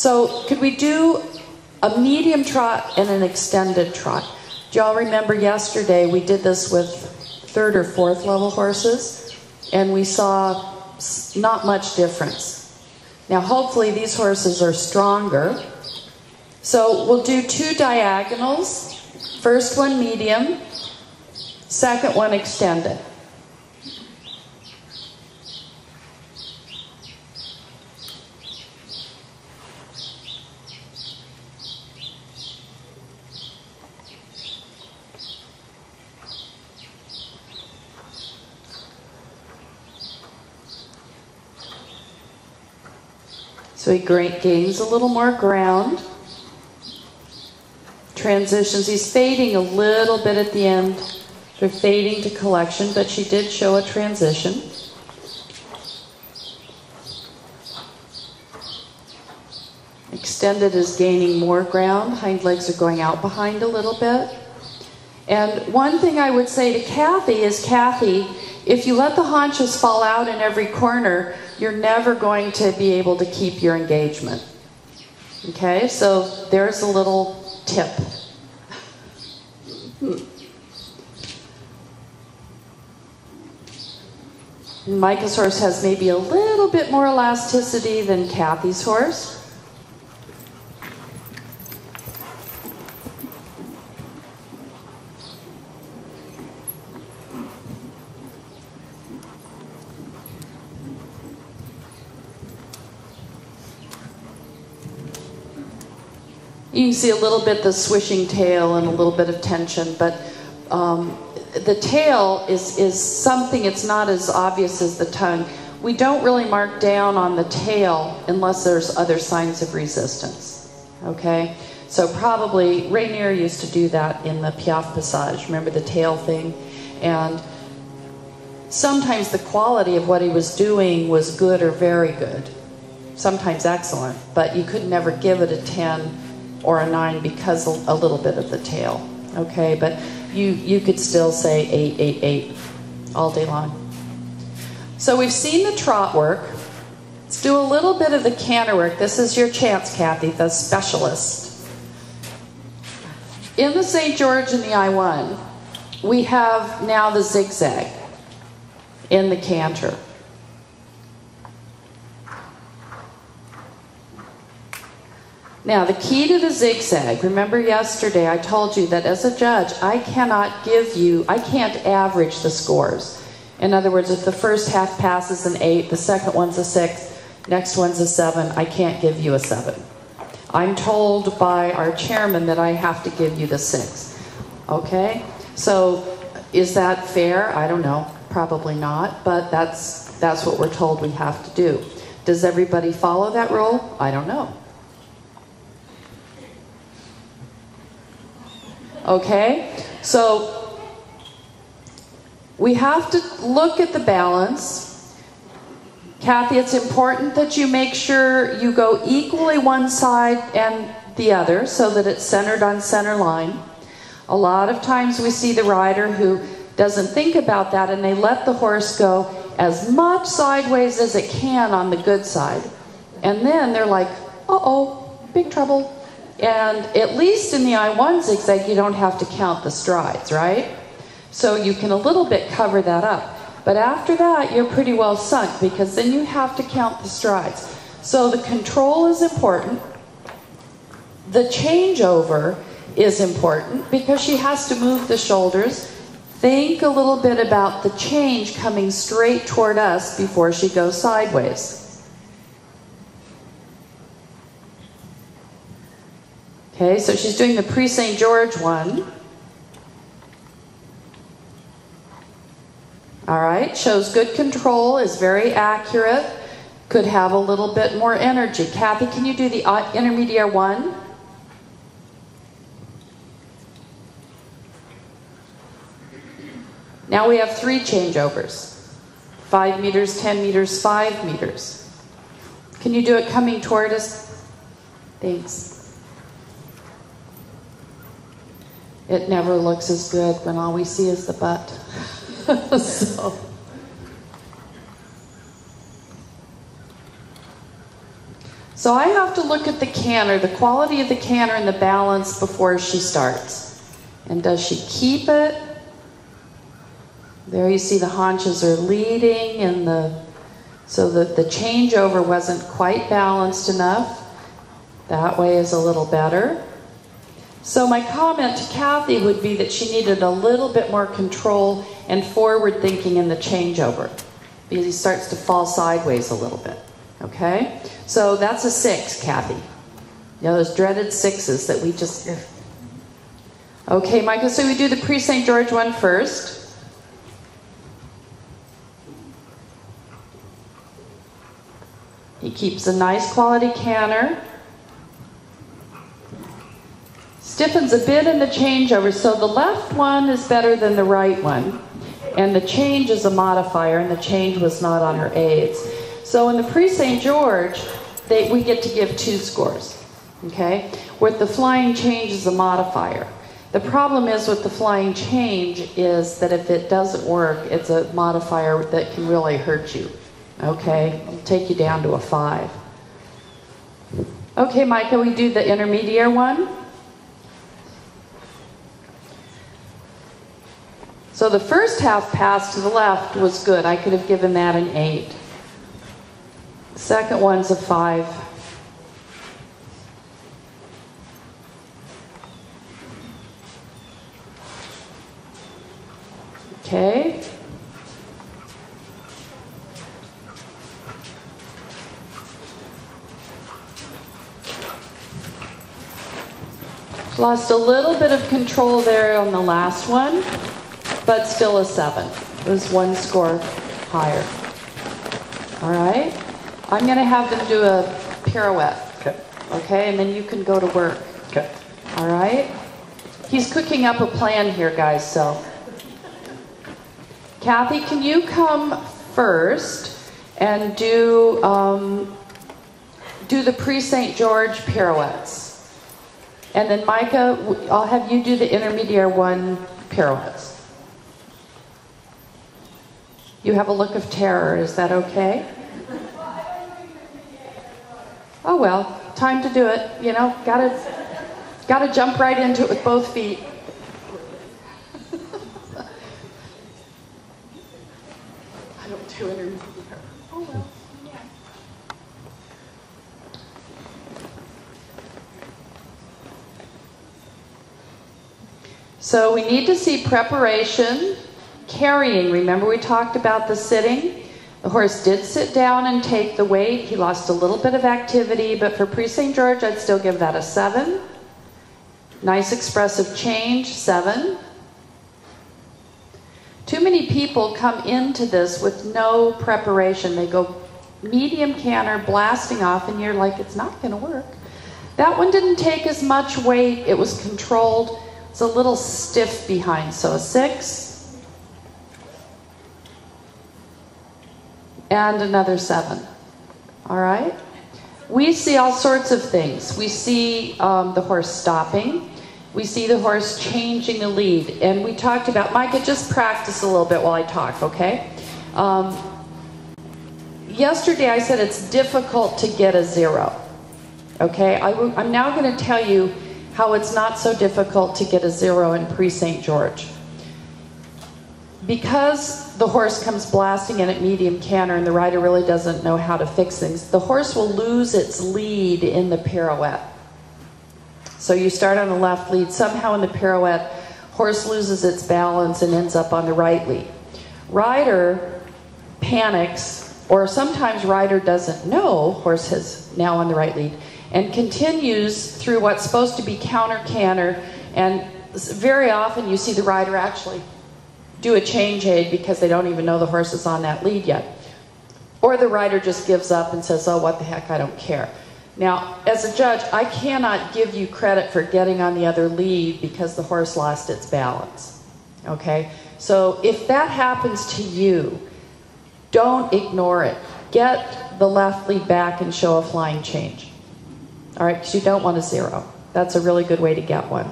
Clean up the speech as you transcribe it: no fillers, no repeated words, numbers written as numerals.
So could we do a medium trot and an extended trot? Do y'all remember yesterday we did this with 3rd or 4th level horses, and we saw not much difference. Now hopefully these horses are stronger. So we'll do 2 diagonals. First one medium, second one extended. So he gains a little more ground. Transitions. He's fading a little bit at the end. They're fading to collection, but she did show a transition. Extended is gaining more ground. Hind legs are going out behind a little bit. And one thing I would say to Kathy is, Kathy, if you let the haunches fall out in every corner, you're never going to be able to keep your engagement. Okay, so there's a little tip. Mica's horse has maybe a little bit more elasticity than Kathy's horse. You can see a little bit the swishing tail and a little bit of tension, but the tail is something, it's not as obvious as the tongue. We don't really mark down on the tail unless there's other signs of resistance, okay? So probably, Rainier used to do that in the Piaffe Passage, remember the tail thing? And sometimes the quality of what he was doing was good or very good, sometimes excellent, but you could never give it a 10 or a 9 because a little bit of the tail, okay? But you could still say 8, 8, 8 all day long. So we've seen the trot work. Let's do a little bit of the canter work. This is your chance, Kathy, the specialist. In the St. George and the I-1, we have now the zigzag in the canter. Now, the key to the zigzag, remember yesterday I told you that as a judge, I can't average the scores. In other words, if the first half pass is an 8, the second one's a 6, next one's a 7, I can't give you a 7. I'm told by our chairman that I have to give you the 6. Okay? So, is that fair? I don't know. Probably not, but that's what we're told we have to do. Does everybody follow that rule? I don't know. Okay, so we have to look at the balance. Kathy, it's important that you make sure you go equally one side and the other so that it's centered on center line. A lot of times we see the rider who doesn't think about that and they let the horse go as much sideways as it can on the good side. And then they're like, uh-oh, big trouble. And at least in the I-1 zigzag, you don't have to count the strides, right? So you can a little bit cover that up. But after that, you're pretty well sunk because then you have to count the strides. So the control is important. The changeover is important because she has to move the shoulders. Think a little bit about the change coming straight toward us before she goes sideways. Okay, so she's doing the Prix St. George one. All right, shows good control, is very accurate, could have a little bit more energy. Kathy, can you do the intermediate one? Now we have 3 changeovers. 5 meters, 10 meters, 5 meters. Can you do it coming toward us? Thanks. It never looks as good when all we see is the butt. So I have to look at the canter, the quality of the canter and the balance before she starts. And does she keep it? There you see the haunches are leading, and so that the changeover wasn't quite balanced enough. That way is a little better. So my comment to Kathy would be that she needed a little bit more control and forward thinking in the changeover, because he starts to fall sideways a little bit. Okay? So that's a 6, Kathy. You know, those dreaded 6s that we just... Okay, Michael, so we do the Prix St. George one first. He keeps a nice quality canter. Stiffens a bit in the changeover, so the left one is better than the right one. And the change is a modifier, and the change was not on her aids. So in the Prix St. George, we get to give 2 scores, okay? With the flying change is a modifier. The problem is with the flying change is that if it doesn't work, it's a modifier that can really hurt you, okay? It'll take you down to a 5. Okay, Mica, we do the intermediate one. So the first half pass to the left was good. I could have given that an 8. Second one's a 5. Okay. Lost a little bit of control there on the last one, but still a 7. It was 1 score higher. All right. I'm going to have them do a pirouette. Okay. Okay, and then you can go to work. Okay. All right. He's cooking up a plan here, guys, so. Kathy, can you come first and do the Prix St. George pirouettes? And then Mica, I'll have you do the intermediate one pirouettes. You have a look of terror, is that okay? Oh well, time to do it, you know, gotta jump right into it with both feet. I don't do intermediate. Oh well. Yeah. So we need to see preparation, carrying. Remember we talked about the sitting? The horse did sit down and take the weight. He lost a little bit of activity, but for Prix St. George, I'd still give that a 7. Nice expressive change, 7. Too many people come into this with no preparation. They go medium canter, blasting off, and you're like, it's not going to work. That one didn't take as much weight. It was controlled. It's a little stiff behind, so a 6. And another 7. All right? We see all sorts of things. We see the horse stopping. We see the horse changing the lead. And we talked about, Mica, just practice a little bit while I talk, okay? Yesterday I said it's difficult to get a 0. Okay? I'm now going to tell you how it's not so difficult to get a 0 in Prix St. George. Because the horse comes blasting in at medium canter and the rider really doesn't know how to fix things, the horse will lose its lead in the pirouette. So you start on the left lead, somehow in the pirouette, horse loses its balance and ends up on the right lead. Rider panics, or sometimes rider doesn't know horse is now on the right lead, and continues through what's supposed to be counter canter, and very often you see the rider actually do a change aid because they don't even know the horse is on that lead yet. Or the rider just gives up and says, oh, what the heck, I don't care. Now, as a judge, I cannot give you credit for getting on the other lead because the horse lost its balance. Okay? So if that happens to you, don't ignore it. Get the left lead back and show a flying change. All right, because you don't want a 0. That's a really good way to get one.